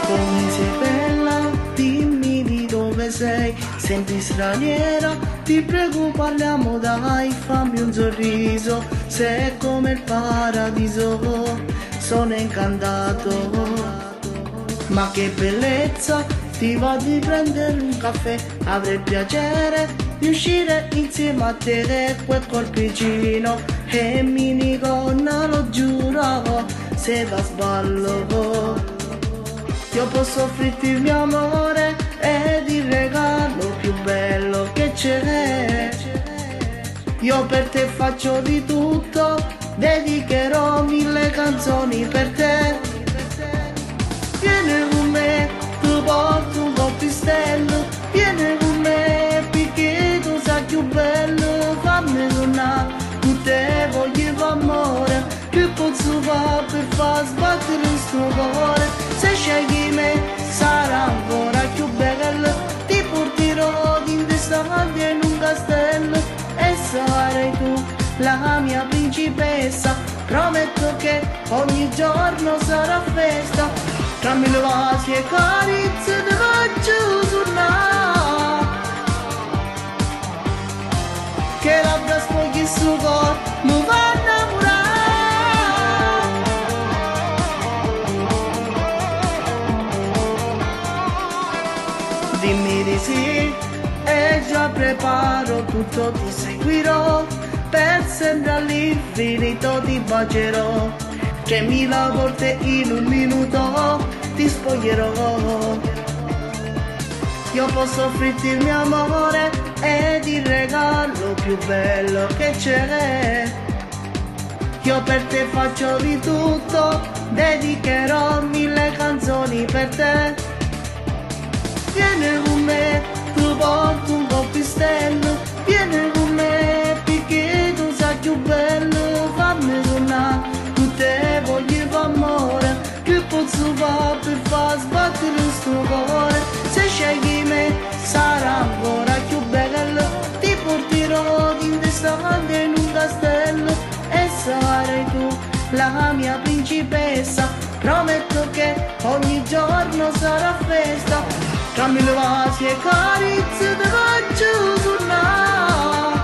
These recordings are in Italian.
Come sei bella, dimmi di dove sei, sembri straniera, ti prego parliamo dai, fammi un sorriso, sei come il paradiso, sono incantato. Ma che bellezza, ti va di prendere un caffè, avrei piacere di uscire insieme a te, quel corpicino e minigonna, lo giuro, se da sballo. Io posso offrirti il mio amore ed il regalo più bello che c'è. Io per te faccio di tutto, dedicherò 1000 canzoni per te. Vieni con me, tu porto un colpistello, vieni con me, perché tu sei più bello, fammi tornare, tu te voglio amore, che posso fare per far sbattere il suo cuore. Se scegli me sarà ancora più bello, ti porterò in testante in un castello e sarai tu la mia principessa. Prometto che ogni giorno sarà festa, tra 1000 vasi e carezze ti faccio suonare, che labbra spogli il suo corpo mi fa innamorare. Dimmi di sì e già preparo tutto, ti seguirò per sempre all'infinito, ti bacerò 3000 volte in un minuto, ti spoglierò. Io posso offrirti il mio amore ed il regalo più bello che c'è. Io per te faccio di tutto, dedicherò 1000 canzoni per te. Vieni con me, tu porto un colpistello, vieni con me, perché tu sei più bello, fammi tornare, tu te voglio amore, che posso fare per far sbattere il suo cuore. Se scegli me sarà ancora più bello, ti porterò in testante in un castello e sarai tu la mia principessa. Prometto che ogni giorno sarà festa, tra 1000 vasi e carezze ti faccio suonare,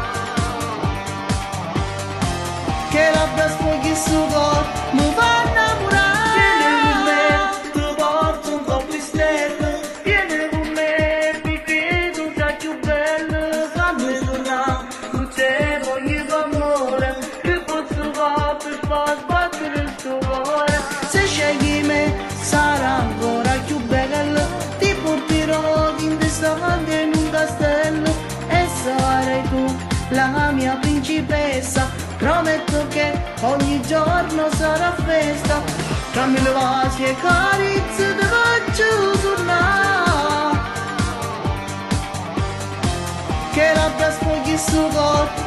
che labbra spogli il suo corpo mi fa innamorare. Vieni con me, tu porto un colpistello, vieni con me, perché tu sei più bello, fammi tornare, tu te voglio amore, che posso fare per far sbattere il tuo cuore. Se scegli me sarà ancora più bello, ti porterò in testante in un castello e sarai tu la mia principessa. Prometto che ogni giorno sarà festa, tra 1000 vasi e carezze ti faccio suonare, che labbra spogli il suo corpo